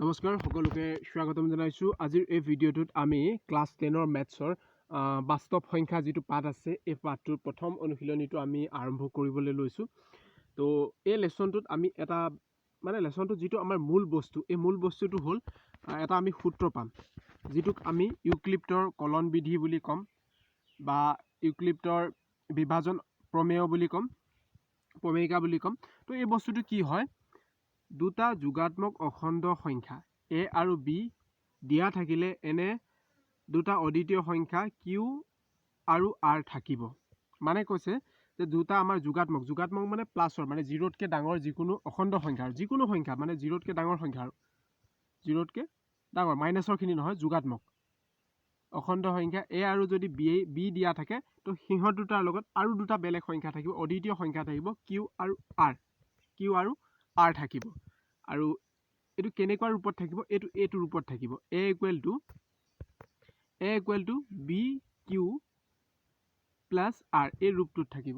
নমস্কাৰ সকলোকে স্বাগতম জনাইছো। আজিৰ এই ভিডিঅ'টোত আমি ক্লাছ 10ৰ মেথছৰ বাস্তৱ সংখ্যা যিটো পাঠ আছে এই পাঠটোৰ প্ৰথম অনুশীলনীটো আমি আৰম্ভ কৰিবলৈ লৈছোঁ। তো এই লেচনটোত আমি এটা লেচনটোত যিটো আমাৰ মূল বস্তু, এই মূল বস্তুটো হ'ল এটা আমি সূত্ৰ পাম, যিটোক আমি ইউক্লিপ্টৰ কলন বিধি বুলি ক'ম বা ইউক্লিপ্টৰ বিভাজন প্ৰমেয় বুলি ক'ম, প্ৰমেয়িকা বুলি ক'ম। তো এই বস্তুটো কি হয়, দুটা যোগাত্মক অখণ্ড সংখ্যা এ আৰু বি দিয়া থাকিলে এনে দুটা অদ্বিতীয় সংখ্যা কিউ আৰু আৰ থাকিব। মানে কৈছে যে দুটা আমাৰ যোগাত্মক মানে প্লাছৰ, মানে জিৰ'তকৈ ডাঙৰ যিকোনো অখণ্ড সংখ্যা, যিকোনো সংখ্যা মানে জিৰ'তকৈ ডাঙৰ সংখ্যা, আৰু জিৰ'তকৈ ডাঙৰ, মাইনাছৰখিনি নহয়, যোগাত্মক অখণ্ড সংখ্যা এ আৰু যদি বি দিয়া থাকে, তো সিহঁত দুটাৰ লগত আৰু দুটা বেলেগ সংখ্যা থাকিব, অদ্বিতীয় সংখ্যা থাকিব, কিউ আৰু আৰ থাকিব। আৰু এইটো কেনেকুৱা ৰূপত থাকিব, এইটো ৰূপত থাকিব, A equal to B Q plus R, এই ৰূপটোত থাকিব।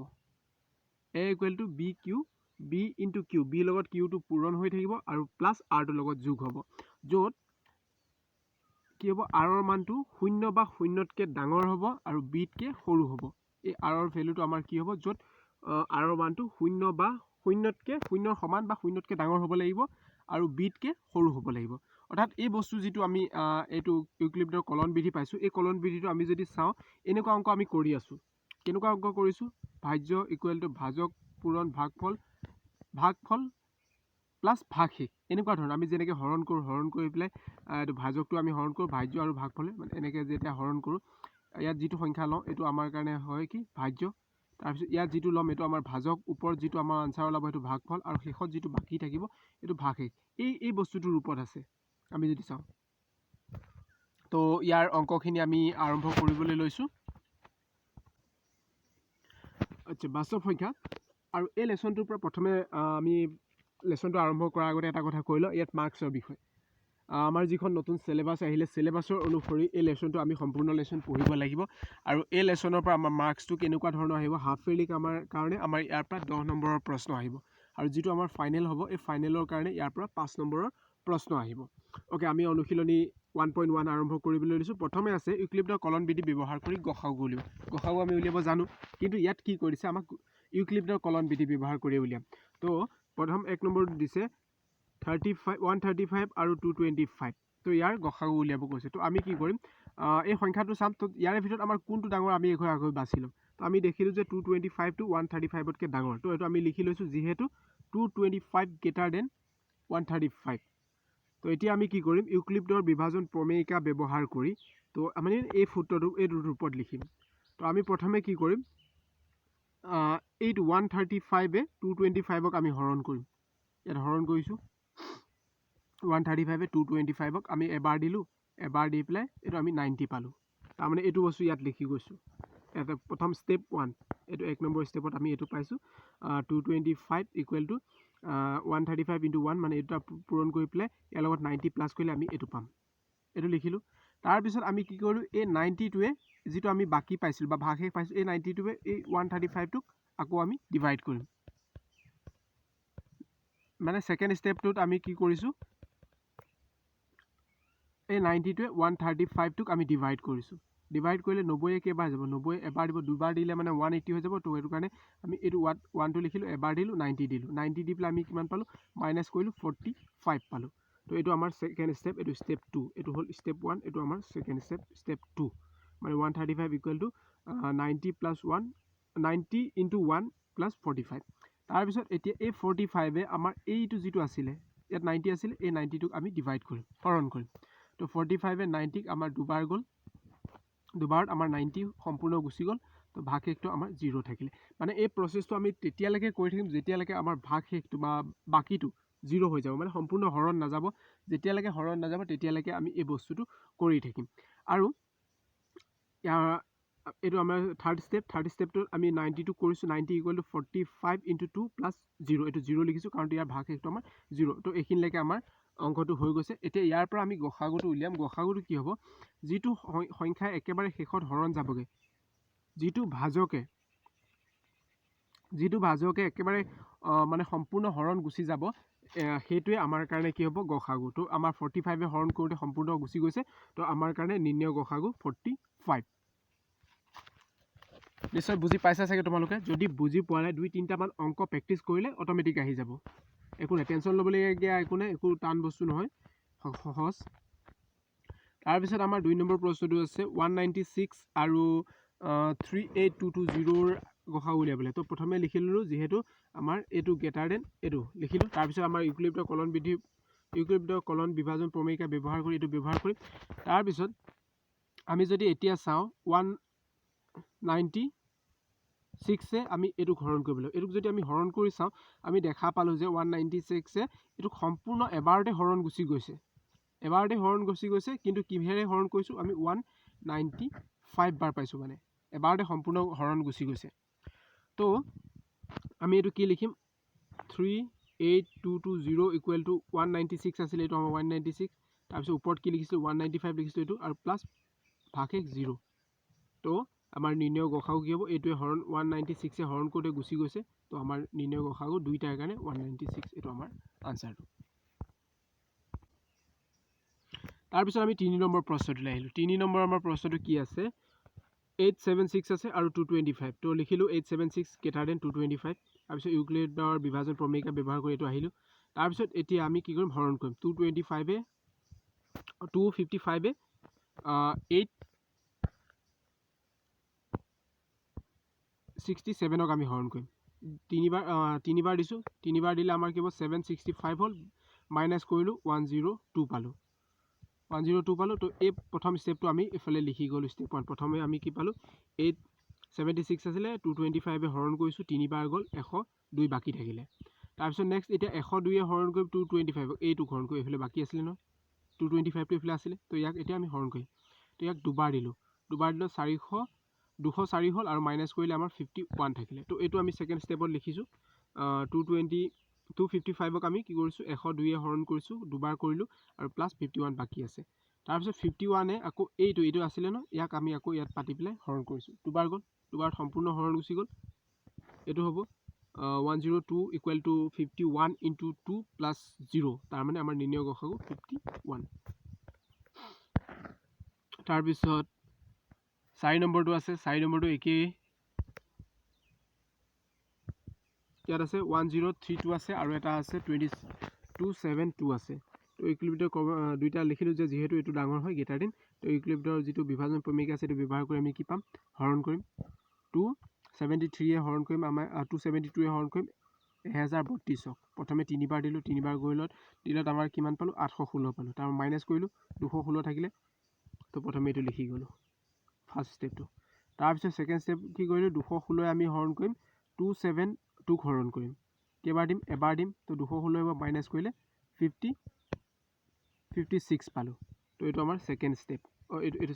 A equal to B Q, B into Q, বিৰ লগত কিউটো পূৰণ হৈ থাকিব আৰু প্লাছ আৰটোৰ লগত যোগ হ'ব, য'ত কি হ'ব, আৰৰ মানটো 0 বা 0তকৈ ডাঙৰ হ'ব আৰু বিতকৈ সৰু হ'ব। এই আৰৰ ভেলুটো আমাৰ কি হ'ব, য'ত আৰৰ মানটো 0 বা 0ৰ সমান বা 0তকৈ ডাঙৰ হ'ব লাগিব আৰু বিতকৈ সৰু হ'ব লাগিব। অৰ্থাৎ এই বস্তু যিটো আমি এইটো ইউক্লিপ্টৰ কলন বিধি পাইছোঁ, এই কলন বিধিটো আমি যদি চাওঁ, এনেকুৱা অংক আমি কৰি আছোঁ। কেনেকুৱা অংক কৰিছোঁ, ভাজ্য ইকুৱেল টু ভাজক পূৰণ ভাগফল প্লাছ ভাগশেষ, এনেকুৱা ধৰণৰ। আমি যেনেকৈ হৰণ কৰি পেলাই এইটো ভাজকটো আমি হৰণ কৰোঁ, ভাজ্য আৰু ভাগফলে, মানে এনেকৈ যেতিয়া হৰণ কৰোঁ, ইয়াত যিটো সংখ্যা লওঁ এইটো আমাৰ কাৰণে হয় কি, ভাজ্য। তাৰপিছত ইয়াত যিটো ল'ম এইটো আমাৰ ভাজক, ওপৰত যিটো আমাৰ আনচাৰ ওলাব সেইটো ভাগফল, আৰু শেষত যিটো বাকী থাকিব এইটো ভাগশেষ। এই বস্তুটোৰ ৰূপত আছে আমি যদি চাওঁ। তো ইয়াৰ অংকখিনি আমি আৰম্ভ কৰিবলৈ লৈছোঁ। আচ্ছা, বাস্তৱ সংখ্যা। আৰু এই লেচনটোৰ পৰা প্ৰথমে আমি লেচনটো আৰম্ভ কৰাৰ আগতে এটা কথা কৈ লওঁ, ইয়াত মাৰ্কছৰ বিষয়ে। আমাৰ যিখন নতুন চিলেবাছ আহিলে, চিলেবাছৰ অনুসৰি এই লেচনটো আমি সম্পূৰ্ণ লেচন পঢ়িব লাগিব। আৰু এই লেচনৰ পৰা আমাৰ মাৰ্কছটো কেনেকুৱা ধৰণৰ আহিব, হাফ ইয়াৰলি কাৰণে আমাৰ ইয়াৰ পৰা 10 নম্বৰৰ প্ৰশ্ন আহিব, আৰু যিটো আমাৰ ফাইনেল হ'ব, এই ফাইনেলৰ কাৰণে ইয়াৰ পৰা 5 নম্বৰৰ প্ৰশ্ন আহিব। অ'কে, আমি অনুশীলনী 1.1 আৰম্ভ কৰিবলৈ লৈছোঁ। প্ৰথমে আছে ইউক্লিপ্টৰ কলন বিধি ব্যৱহাৰ কৰি গসাগু উলিয়াম। গসাগু আমি উলিয়াব জানো, কিন্তু ইয়াত কি কৰিছে, আমাক ইউক্লিপ্টৰ কলন বিধি ব্যৱহাৰ কৰি উলিয়াম। তো প্ৰথম 1 নম্বৰটো দিছে 135 আৰু 225। তো ইয়াৰ গসাগু উলিয়াব কৈছে। তো আমি কি কৰিম, এই সংখ্যাটো চাম। তো ইয়াৰে ভিতৰত আমাৰ কোনটো ডাঙৰ আমি আগৈ বাছি ল'ম। তো আমি দেখিলোঁ যে 225টো 135তকৈ ডাঙৰ। তো এইটো আমি লিখি লৈছোঁ, যিহেতু 225 গ্ৰেটাৰ দেন 135। তো এতিয়া আমি কি কৰিম, ইউক্লিপ্টৰ বিভাজন প্ৰমেয়িকা ব্যৱহাৰ কৰি, তো আমি এই সূত্ৰটো এইটো ৰূপত লিখিম। তো আমি প্ৰথমে কি কৰিম, এইটো 135এ 225ক আমি হৰণ কৰিম। ইয়াত হৰণ কৰিছোঁ, 135এ 225ক আমি এবাৰ দিলোঁ, এবাৰ দি পেলাই এইটো আমি 90 পালোঁ। তাৰমানে এইটো বস্তু ইয়াত লিখি গৈছোঁ। ইয়াতে প্ৰথম ষ্টেপ 1, এইটো 1 নম্বৰ ষ্টেপত আমি এইটো পাইছোঁ, 225 ইকুৱেল টু 135 ইনটু 1, মানে এইটো পূৰণ কৰি পেলাই ইয়াৰ লগত 90 প্লাছ কৰিলে আমি এইটো পাম। এইটো লিখিলোঁ। তাৰপিছত আমি কি কৰিলোঁ, এই 90টোৱে যিটো আমি বাকী পাইছিলোঁ বা ভাগশেষ পাইছিলোঁ, এই 90টোৱে এই 135টোক আকৌ আমি ডিভাইড কৰিম। মানে ছেকেণ্ড ষ্টেপটোত আমি কি কৰিছোঁ, এই 90টোৱে 135টোক আমি ডিভাইড কৰিছোঁ। ডিভাইড কৰিলে 90 কেইবাৰ যাব, 90 এবাৰ দিব, দুবাৰ দিলে মানে 180 হৈ যাব। তো সেইটো কাৰণে আমি এইটো 1টো লিখিলোঁ, এবাৰ দিলোঁ, 90 দিলোঁ, 90 দি পেলাই আমি কিমান পালোঁ, মাইনাছ কৰিলোঁ, 45 পালোঁ। তো এইটো আমাৰ ছেকেণ্ড ষ্টেপ, এইটো ষ্টেপ 2, এইটো হ'ল ষ্টেপ 1, এইটো আমাৰ ছেকেণ্ড ষ্টেপ, ষ্টেপ 2। মানে 135 equal to 90 plus 1, 90 into 1 plus 45। তাৰপিছত এতিয়া এই 45এ আমাৰ এইটো যিটো আছিলে, ইয়াত 90 আছিলে, এই 90টোক আমি ডিভাইড কৰিম, হৰণ কৰিম। তো 45এ 90ক আমাৰ দুবাৰ গ'ল, দুবাৰত আমাৰ 90 সম্পূৰ্ণ গুচি গ'ল। তো ভাগশেষটো আমাৰ 0 থাকিলে। মানে এই প্ৰচেছটো আমি তেতিয়ালৈকে কৰি থাকিম যেতিয়ালৈকে আমাৰ ভাগশেষটো বা বাকীটো 0 হৈ যাব, মানে সম্পূৰ্ণ হৰণ নাযাব। যেতিয়ালৈকে হৰণ নাযাব তেতিয়ালৈকে আমি এই বস্তুটো কৰি থাকিম। আৰু এইটো আমাৰ থাৰ্ড ষ্টেপটোত আমি 90টো কৰিছোঁ, 90 ইকুৱেল টু 45 ইনটু 2 প্লাছ 0, এইটো 0 লিখিছোঁ কাৰণ ইয়াৰ ভাগশেষটো আমাৰ 0। তো এইখিনিলৈকে আমাৰ অংকটো হৈ গৈছে। এতিয়া ইয়াৰ পৰা আমি গসাগুটো উলিয়াম। গসাগুটো কি হ'ব, যিটো সংখ্যা একেবাৰে শেষত হৰণ যাবগৈ, যিটো ভাজকে একেবাৰে মানে সম্পূৰ্ণ হৰণ গুচি যাব, সেইটোৱে আমাৰ কাৰণে কি হ'ব গসাগু তো আমাৰ 45 হৰণ কৰোঁতে সম্পূৰ্ণ গুচি গৈছে তো আমাৰ কাৰণে নিৰ্ণয় গসাগু 45 নিশ্চয় বুজি পাইছা চাগে তোমালোকে যদি বুজি পোৱা নাই 2-3টামান অংক প্ৰেক্টিছ কৰিলে অট'মেটিক আহি যাব একো নাই টেনশ্যন ল'বলগীয়া একো নাই একো টান বস্তু নহয় সহজ তাৰপিছত আমাৰ 2 নম্বৰ প্ৰশ্নটো আছে 196 আৰু 38220 গসাগু উলিয়াবলৈ তো প্ৰথমে লিখি ল'লোঁ যিহেতু আমাৰ এইটো গ্ৰেটাৰ দেন এইটো লিখিলোঁ তাৰপিছত আমাৰ ইউক্লিডৰ কলন বিভাজন প্ৰমেয়িকা ব্যৱহাৰ কৰি এইটো ব্যৱহাৰ কৰিম তাৰপিছত আমি যদি এতিয়া চাওঁ 196 আমি এইটোক হৰণ কৰিব লাগিব এইটোক যদি আমি হৰণ কৰি চাওঁ আমি দেখা পালোঁ যে 196 এইটোক সম্পূৰ্ণ এবাৰতে হৰণ গুচি গৈছে কিন্তু কিহেৰে হৰণ কৰিছোঁ আমি 195 বাৰ পাইছোঁ মানে এবাৰতে সম্পূৰ্ণ হৰণ গুচি গৈছে তো আমি এইটো কি লিখিম 38220 ইকুৱেল টু 196 আছিলে এইটো আমাৰ 196 তাৰপিছত ওপৰত কি লিখিছিলোঁ 195 লিখিছিলোঁ এইটো আৰু প্লাছ ভাগশেষ 0 তো আমাৰ নিৰ্ণয় গসাগু কি হ'ব এইটোৱে হৰণ 196 হৰণ কৰোঁতে গুচি গৈছে তো আমাৰ নিৰ্ণয় গসাগু দুইটাৰ কাৰণে 196 এইটো আমাৰ আনচাৰটো তাৰপিছত আমি 3 নম্বৰ প্ৰশ্নটোলৈ আহিলোঁ 3 নম্বৰ আমাৰ প্ৰশ্নটো কি আছে 876 আছে আৰু 225 তো লিখিলোঁ 876 গ্ৰেটাৰ দেন 225 তাৰপিছত ইউক্লিডৰ বিভাজন প্ৰমেয়িকা ব্যৱহাৰ কৰি এইটো আহিলোঁ তাৰপিছত এতিয়া আমি কি কৰিম হৰণ কৰিম 255 867ক আমি হৰণ কৰিম তিনিবাৰ দিছোঁ তিনিবাৰ দিলে আমাৰ কি হ'ব 765 হ'ল মাইনাছ কৰিলোঁ 102 পালোঁ 102 পালোঁ তো এই প্ৰথম ষ্টেপটো আমি এইফালে লিখি গ'লোঁ ষ্টেপ 1 প্ৰথমে আমি কি পালোঁ 876 আছিলে 225 হৰণ কৰিছোঁ তিনিবাৰ গ'ল 102 বাকী থাকিলে তাৰপিছত নেক্সট এতিয়া 102 হৰণ কৰিম 225 এইটোক হৰণ কৰি এইফালে বাকী আছিলে নহয় 225টো এইফালে আছিলে তো ইয়াক এতিয়া আমি হৰণ কৰিম তো ইয়াক দুবাৰ দিলোঁ 204 হ'ল আৰু মাইনাছ কৰিলে আমাৰ 51 থাকিলে তো এইটো আমি ছেকেণ্ড ষ্টেপত লিখিছোঁ 255ক আমি কি কৰিছোঁ 102 হৰণ কৰিছোঁ দুবাৰ কৰিলোঁ আৰু প্লাছ 51 বাকী আছে তাৰপিছত 51 আকৌ এইটো আছিলে ন ইয়াক আমি আকৌ ইয়াত পাতি পেলাই হৰণ কৰিছোঁ দুবাৰ গ'ল দুবাৰ সম্পূৰ্ণ হৰণ গুচি গ'ল এইটো হ'ব 102 ইকুৱেল টু 51 ইনটু 2 প্লাছ 0 তাৰমানে আমাৰ নিৰ্ণয় গসাগু 51 তাৰপিছত 4 নম্বৰটো আছে 4 নম্বৰটো একেই ইয়াত আছে 1032 আছে আৰু এটা আছে 2272 আছে তো ইউক্লিডৰ দুইটা লিখিলোঁ যে যিহেতু এইটো ডাঙৰ হয় গ্ৰেটাৰ দেন তো ইউক্লিডৰ যিটো বিভাজন প্ৰমেয়িকা আছে এইটো ব্যৱহাৰ কৰি আমি কি পাম হৰণ কৰিম 273 হৰণ কৰিম আমাৰ 272 হৰণ কৰিম 1032 প্ৰথমে তিনিবাৰ দিলোঁ তিনিবাৰ দিলত আমাৰ কিমান পালোঁ 816 পালোঁ তাৰ মাইনাছ কৰিলোঁ 216 থাকিলে তো প্ৰথমে এইটো লিখি গ'লোঁ ফাৰ্ষ্ট ষ্টেপটো তাৰপিছত ছেকেণ্ড ষ্টেপ কি কৰিলোঁ 216 আমি হৰণ কৰিম 272ক হৰণ কৰিম কেইবাৰ দিম এবাৰ দিম তো 216 মাইনাছ কৰিলে 56 পালোঁ তো এইটো আমাৰ ছেকেণ্ড ষ্টেপ এইটো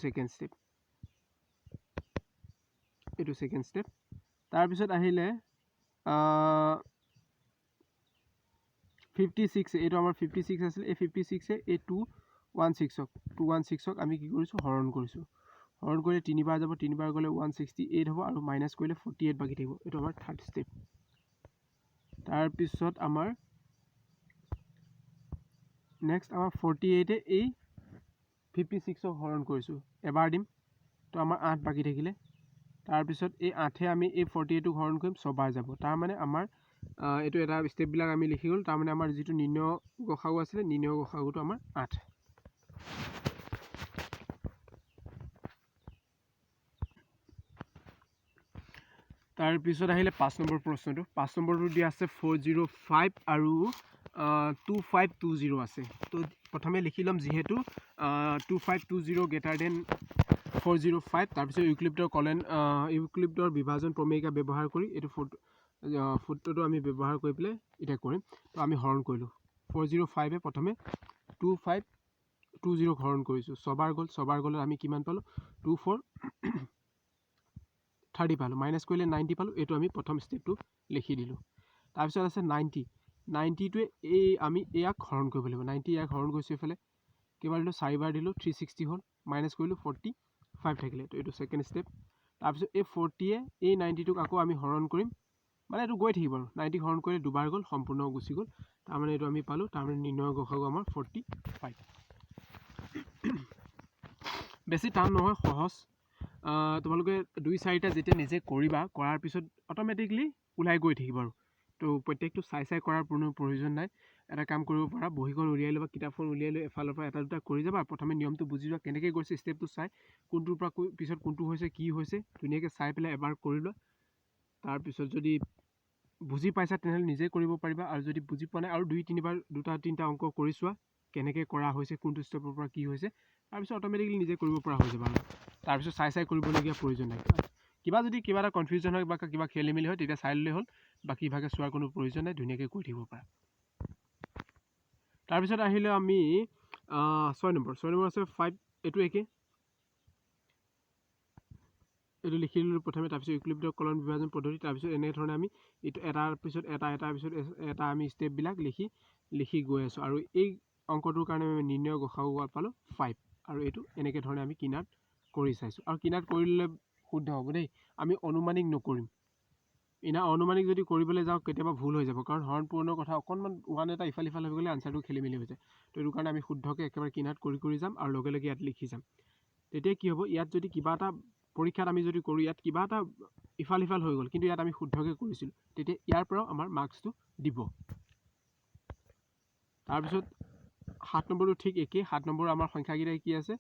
ছেকেণ্ড ষ্টেপ তাৰপিছত আহিলে 56 এইটো আমাৰ 56 আছিলে এই 56 এই 216ক আমি কি কৰিছোঁ হৰণ কৰিছোঁ হৰণ কৰিলে তিনিবাৰ যাব তিনিবাৰ গ'লে 168 হ'ব আৰু মাইনাছ কৰিলে 48 বাকী থাকিব এইটো আমাৰ থাৰ্ড ষ্টেপ তাৰপিছত আমাৰ নেক্সট আমাৰ 48 এই 56ক হৰণ কৰিছোঁ এবাৰ দিম তো আমাৰ 8 বাকী থাকিলে তাৰপিছত এই 8 আমি এই 48ক হৰণ কৰিম ছবাৰ যাব তাৰমানে আমাৰ এইটো এটা ষ্টেপবিলাক আমি লিখি গ'ল তাৰমানে আমাৰ যিটো নিৰ্ণয় গসাগু আছিলে নিৰ্ণয় গসাগুটো আমাৰ 8 তাৰপিছত আহিলে 5 নম্বৰ প্ৰশ্নটো 5 নম্বৰটো দিয়া আছে 405 আৰু 2520 আছে তো প্ৰথমে লিখি ল'ম যিহেতু 2520 গ্ৰেটাৰ দেন 405 তাৰপিছত ইউক্লিডৰ বিভাজন প্ৰমেয়িকা ব্যৱহাৰ কৰি এইটো সূত্ৰটো আমি ব্যৱহাৰ কৰি পেলাই এতিয়া কৰিম তো আমি হৰণ কৰিলোঁ 405 প্ৰথমে 2520 হৰণ কৰিছোঁ ছবাৰ গ'লে আমি কিমান পালোঁ 2430 পালোঁ মাইনাছ কৰিলে 90 পালোঁ এইটো আমি প্ৰথম ষ্টেপটো লিখি দিলোঁ তাৰপিছত আছে 90টোৱে আমি ইয়াক হৰণ কৰিব লাগিব 90 ইয়াক হৰণ কৰিছোঁ এইফালে কেইবাৰ দিলোঁ 4বাৰ দিলোঁ 360 হ'ল মাইনাছ কৰিলোঁ 45 থাকিলে তো এইটো ছেকেণ্ড ষ্টেপ তাৰপিছত এই 40 এই 90টোক আকৌ আমি হৰণ কৰিম মানে এইটো গৈ থাকিব আৰু 90 হৰণ কৰিলে দুবাৰ গ'ল সম্পূৰ্ণ গুচি গ'ল তাৰমানে এইটো আমি পালোঁ তাৰমানে নিৰ্ণয় গসাগু আমাৰ 45 বেছি টান নহয় সহজ তোমালোকে 2-4টা যেতিয়া নিজে কৰিবা কৰাৰ পিছত অট'মেটিকলি ওলাই গৈ থাকিব আৰু তো প্ৰত্যেকটো চাই কৰাৰ কোনো প্ৰয়োজন নাই এটা কাম কৰিব পাৰা বহীখন উলিয়াই ল'বা কিতাপখন উলিয়াই লৈ এফালৰ পৰা এটা দুটা কৰি যাবা প্ৰথমে নিয়মটো বুজি যোৱা কেনেকৈ গৈছে ষ্টেপটো চাই কোনটোৰ পৰা পিছত কোনটো হৈছে কি হৈছে ধুনীয়াকৈ চাই পেলাই এবাৰ কৰি লোৱা তাৰপিছত যদি বুজি পাইছা তেনেহ'লে নিজে কৰিব পাৰিবা আৰু যদি বুজি পোৱা নাই আৰু 2-3বাৰ 2-3টা অংক কৰি চোৱা কেনেকৈ কৰা হৈছে কোনটো ষ্টেপৰ পৰা কি হৈছে তাৰপিছত অট'মেটিকলি নিজে কৰিব পৰা হৈ যাবা আৰু তাৰপিছত চাই কৰিবলগীয়া প্ৰয়োজন নাই যদি কিবা এটা কনফিউজন হয় বা কিবা খেলি মেলি হয় তেতিয়া চাই ল'লেই হ'ল বাকী ভাগে চোৱাৰ কোনো প্ৰয়োজন নাই ধুনীয়াকৈ কৰি থাকিব পাৰা তাৰপিছত আহিলে আমি 6 নম্বৰ আছে 5 এইটো একে এইটো লিখি ল'লোঁ প্ৰথমে তাৰপিছত ইউক্লিডৰ কলন বিভাজন পদ্ধতি তাৰপিছত এনেধৰণে আমি এইটো এটাৰ পিছত এটা আমি ষ্টেপবিলাক লিখি গৈ আছোঁ আৰু এই অংকটোৰ কাৰণে আমি নিৰ্ণয় গসাগু পালোঁ 5 আৰু এইটো এনেকৈ ধৰণে আমি কিনাৰত কৰি চাইছোঁ আৰু কিনাৰত কৰি ল'লে শুদ্ধ হ'ব দেই আমি অনুমানিক নকৰিম অনুমানিক যদি কৰিবলৈ যাওঁ কেতিয়াবা ভুল হৈ যাব কাৰণ হৰণ পূৰণৰ কথা অকণমান ওৱান এটা ইফাল সিফাল হৈ গ'লে আনচাৰটো খেলি মেলি হৈ যায় তো এইটো কাৰণে আমি শুদ্ধকৈ একেবাৰে কিনাৰত কৰি যাম আৰু লগে লগে ইয়াত লিখি যাম তেতিয়া কি হ'ব ইয়াত যদি কিবা এটা পৰীক্ষাত আমি যদি কৰোঁ ইয়াত কিবা এটা ইফাল সিফাল হৈ গ'ল কিন্তু ইয়াত আমি শুদ্ধকৈ কৰিছিলোঁ তেতিয়া ইয়াৰ পৰাও আমাৰ মাৰ্কছটো দিব তাৰপিছত 7 নম্বৰটো ঠিক একেই 7 নম্বৰ আমাৰ সংখ্যাকেইটা কি আছে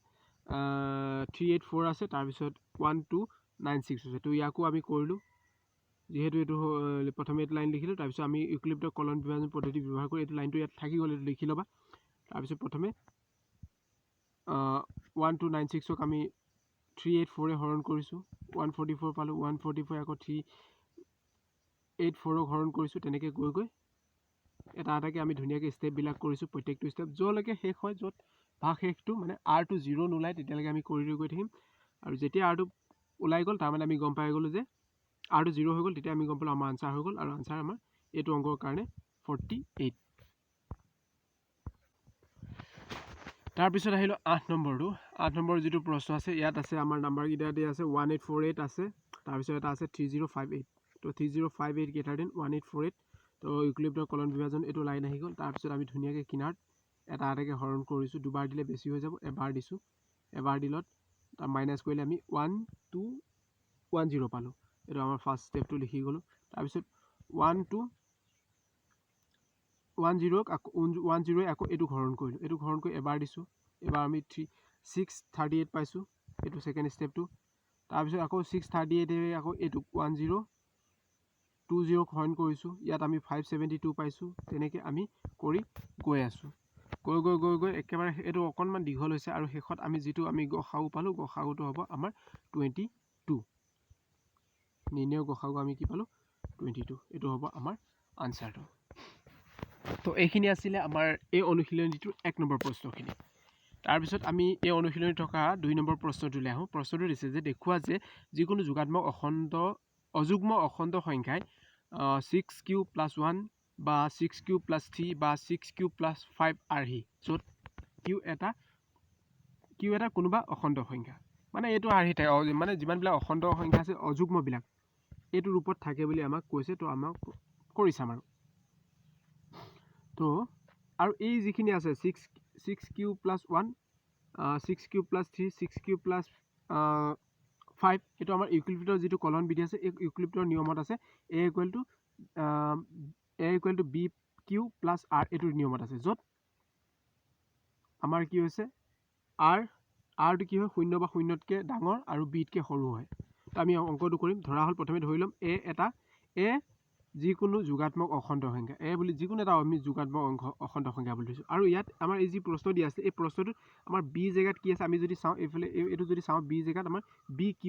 384 আছে তাৰপিছত 1296 আছে তো ইয়াকো আমি কৰিলোঁ যিহেতু এইটো প্ৰথমে এইটো লাইন লিখিলোঁ তাৰপিছত আমি ইউক্লিডৰ কলন বিভাজন পদ্ধতি ব্যৱহাৰ কৰি এইটো লাইনটো ইয়াত থাকি গ'ল এইটো লিখি ল'বা তাৰপিছত প্ৰথমে 1296ক আমি 384 হৰণ কৰিছোঁ 144 পালোঁ 144 আকৌ 384ক হৰণ কৰিছোঁ তেনেকৈ গৈ এটা এটাকৈ আমি ধুনীয়াকৈ ষ্টেপবিলাক কৰিছোঁ প্ৰত্যেকটো ষ্টেপ য'লৈকে শেষ হয় য'ত ভাগ শেষটো মানে আৰটো 0 নোলায় তেতিয়ালৈকে আমি কৰি গৈ থাকিম আৰু যেতিয়া আৰটো ওলাই গ'ল তাৰমানে আমি গম পাই গ'লোঁ যে আৰটো 0 হৈ গ'ল তেতিয়া আমি গম পালোঁ আমাৰ আনচাৰ হৈ গ'ল আৰু আনচাৰ আমাৰ এইটো অংকৰ কাৰণে 48 তাৰপিছত আহিলোঁ 8 নম্বৰটো 8 নম্বৰ যিটো প্ৰশ্ন আছে ইয়াত আছে আমাৰ নাম্বাৰকেইটা দিয়া আছে 1848 আছে তাৰপিছত এটা আছে 3058 তো 3058 গ্ৰেটাৰ দেন 1848 তো ইউক্লিডৰ কলন বিভাজন এইটো লাইন আহি গ'ল তাৰপিছত আমি ধুনীয়াকৈ কিনাৰত এটা এটাকৈ হৰণ কৰিছোঁ দুবাৰ দিলে বেছি হৈ যাব এবাৰ দিছোঁ এবাৰ দিলত তাৰ মাইনাছ কৰিলে আমি 1210 পালোঁ এইটো আমাৰ ফাৰ্ষ্ট ষ্টেপটো লিখি গ'লোঁ তাৰপিছত 1210ক আকৌ 10 আকৌ এইটো হৰণ কৰিলোঁ এইটো হৰণ কৰি এবাৰ দিছোঁ এবাৰ আমি 638 পাইছোঁ এইটো ছেকেণ্ড ষ্টেপটো তাৰপিছত আকৌ 638 আকৌ এইটো 1020ক হৰণ কৰিছোঁ ইয়াত আমি 572 পাইছোঁ তেনেকৈ আমি কৰি গৈ আছোঁ গৈ একেবাৰে এইটো অকণমান দীঘল হৈছে আৰু শেষত আমি যিটো আমি গসাগু পালোঁ গসাগুটো হ'ব আমাৰ 22 নিৰ্ণয় গসাগু আমি কি পালোঁ 22 এইটো হ'ব আমাৰ আনচাৰটো তো এইখিনি আছিলে আমাৰ এই অনুশীলনীটোৰ 1 নম্বৰ প্ৰশ্নখিনি তাৰপিছত আমি এই অনুশীলনী থকা 2 নম্বৰ প্ৰশ্নটোলৈ আহোঁ প্ৰশ্নটো দিছে যে দেখুওৱা যে যিকোনো যোগাত্মক অযুগ্ম অখণ্ড সংখ্যাই 6q + 1 বা 6q + 3 বা 6q + 5 আৰ্হি য'ত q এটা কোনোবা অখণ্ড সংখ্যা মানে এইটো আৰ্হি থাকে মানে যিমানবিলাক অখণ্ড সংখ্যা আছে অযুগ্মবিলাক এইটো ৰূপত থাকে বুলি আমাক কৈছে তো আমাক কৰি চাম আৰু তো আৰু এই যিখিনি আছে 6q + 1 6q + 3 6q + 5 এইটো আমাৰ ইউক্লিডৰ যিটো কলন বিধি আছে এই ইউক্লিডৰ নিয়মত আছে a = bq + r এইটো নিয়মত আছে য'ত আমাৰ কি হৈছে rটো কি হয় 0 বা 0তকৈ ডাঙৰ আৰু bতকৈ সৰু হয় তো আমি অংকটো কৰিম ধৰা হ'ল প্ৰথমে ধৰি ল'ম a যিকোনো যোগাত্মক অখণ্ড সংখ্যা বুলি যিকোনো এটা আমি যোগাত্মক অখণ্ড সংখ্যা বুলি ধৰিছোঁ আৰু ইয়াত আমাৰ এই যি প্ৰশ্ন দিয়া আছে এই প্ৰশ্নটোত আমাৰ b জেগাত কি আছে আমি যদি চাওঁ এইফালে এইটো যদি চাওঁ b জেগাত আমাৰ bq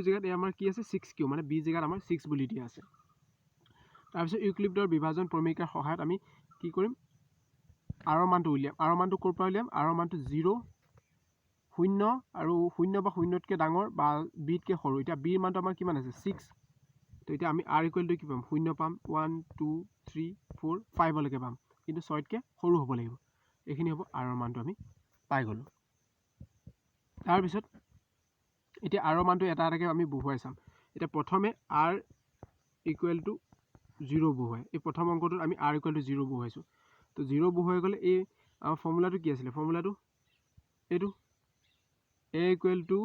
জেগাত আমাৰ কি আছে 6q মানে b জেগাত আমাৰ 6 বুলি দিয়া আছে তাৰপিছত ইউক্লিডৰ বিভাজন প্ৰমেয়িকাৰ সহায়ত আমি কি কৰিম আৰৰ মানটো উলিয়াম আৰৰ মানটো ক'ৰ পৰা উলিয়াম আৰৰ মানটো 0 আৰু 0 বা 0তকৈ ডাঙৰ বা bতকৈ সৰু এতিয়া bৰ মানটো আমাৰ কিমান আছে 6 তো এতিয়া আমি r = কি পাম 0 পাম 1 2 3 4 5লৈকে পাম কিন্তু 6তকৈ সৰু হ'ব লাগিব এইখিনি হ'ব আৰৰ মানটো আমি পাই গ'লোঁ তাৰপিছত এতিয়া আৰৰ মানটো এটা এটাকৈ আমি বহুৱাই চাম এতিয়া প্ৰথমে r ইকুৱেল টু 0 বহুৱাই এই প্ৰথম অংকটোত আমি r ইকুৱেল টু 0 বহুৱাইছোঁ তো 0 বহুৱাই গ'লে এই ফৰ্মুলাটো কি আছিলে ফৰ্মুলাটো এইটো a equal to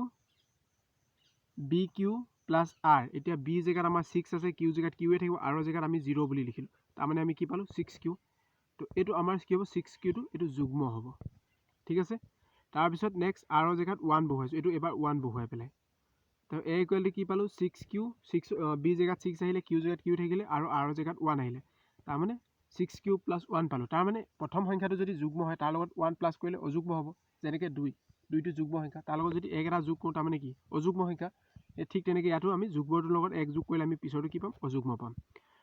B Q plus r এতিয়া b জেগাত আমাৰ 6 আছে q জেগাত q থাকিব r জেগাত আমি 0 বুলি লিখিলোঁ তাৰমানে আমি কি পালোঁ 6q তো এইটো আমাৰ কি হ'ব 6q টো এইটো যুগ্ম হ'ব ঠিক আছে তাৰপিছত নেক্সট r জেগাত 1 বহুৱাইছোঁ এইটো এবাৰ 1 বহুৱাই পেলাই তো a ইকুৱেল টু কি পালোঁ 6q 6 b জেগাত 6 আহিলে q জেগাত q থাকিলে আৰু r জেগাত 1 আহিলে তাৰমানে 6q প্লাছ 1 পালোঁ তাৰমানে প্ৰথম সংখ্যাটো যদি যুগ্ম হয় তাৰ লগত 1 প্লাছ কৰিলে অযুগ্ম হ'ব যেনেকৈ 2টো যুগ্ম সংখ্যা তাৰ লগত যদি 1 এটা যোগ কৰোঁ তাৰমানে কি অযুগ্ম সংখ্যা ঠিক তেনেকৈ ইয়াতো আমি যুগ্মটোৰ লগত 1 যোগ কৰিলে আমি পিছতো কি পাম অযুগ্ম পাম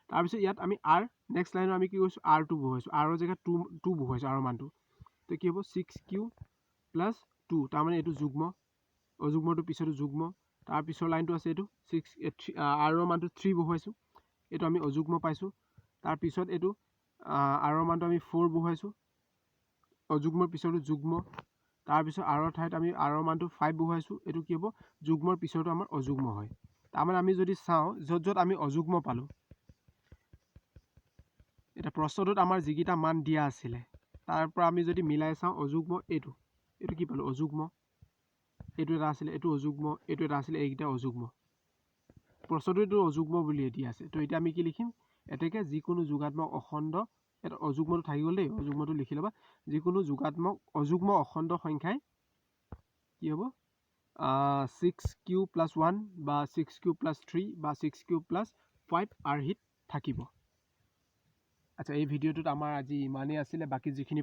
তাৰপিছত ইয়াত আমি r নেক্সট লাইনত আমি কি কৰিছোঁ r2 বহুৱাইছোঁ r জেগাত 2 বহুৱাইছোঁ r মানটো তো কি হ'ব 6q প্লাছ 2 তাৰমানে এইটো যুগ্ম অযুগ্মটো পিছতো যুগ্ম তাৰ পিছৰ লাইনটো আছে এইটো 6 r মানটো 3 বহুৱাইছোঁ এইটো আমি অযুগ্ম পাইছোঁ তাৰপিছত এইটো r মানটো আমি 4 বহুৱাইছোঁ অযুগ্মৰ পিছতো যুগ্ম তাৰপিছত r ঠাইত আমি r মানটো 5 বহুৱাইছোঁ এইটো কি হ'ব যুগ্মৰ পিছতো আমাৰ অযুগ্ম হয় তাৰমানে আমি যদি চাওঁ য'ত আমি অযুগ্ম পালোঁ এটা প্ৰশ্নটোত আমাৰ যিকেইটা মান দিয়া আছিলে তাৰ পৰা আমি যদি মিলাই চাওঁ অযুগ্ম এইটো কি পালোঁ অযুগ্ম এইটো এটা আছিলে এইটো অযুগ্ম এইটো এটা আছিলে এইকেইটা অযুগ্ম প্ৰশ্নটো এইটো অযুগ্ম বুলি দিয়া আছে তো এতিয়া আমি কি লিখিম এতেকে যিকোনো যোগাত্মক অখণ্ড এটা অযুগ্মটো থাকি গ'ল দেই অযুগ্মটো লিখি ল'বা যিকোনো যোগাত্মক অযুগ্ম অখণ্ড সংখ্যাই কি হ'ব 6q প্লাছ 1 বা 6q প্লাছ 3 বা 6q প্লাছ 5 r হিত থাকিব আচ্ছা এই ভিডিঅ'টোত আমাৰ আজি ইমানেই আছিলে বাকি যিখিনি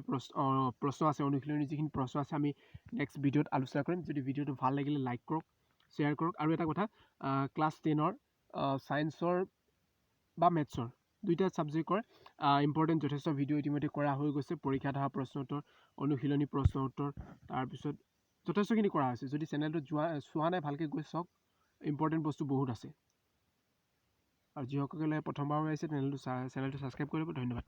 প্ৰশ্ন আছে অনুশীলনী যিখিনি প্ৰশ্ন আছে আমি নেক্সট ভিডিঅ'ত আলোচনা কৰিম যদি ভিডিঅ'টো ভাল লাগিলে লাইক কৰক শ্বেয়াৰ কৰক আৰু এটা কথা ক্লাছ 10ৰ ছায়েন্সৰ বা মেথছৰ দুইটা ছাবজেক্টৰ ইম্পৰ্টেণ্ট যথেষ্ট ভিডিঅ' ইতিমধ্যে কৰা হৈ গৈছে পৰীক্ষাত অহা প্ৰশ্ন উত্তৰ অনুশীলনী প্ৰশ্ন উত্তৰ তাৰপিছত যথেষ্টখিনি কৰা হৈছে যদি চেনেলটো চোৱা নাই ভালকৈ গৈ চাওক ইম্পৰ্টেণ্ট বস্তু বহুত আছে আৰু যিসকলে প্ৰথমবাৰ আহিছে চেনেলটো ছাবস্ক্ৰাইব কৰিব ধন্যবাদ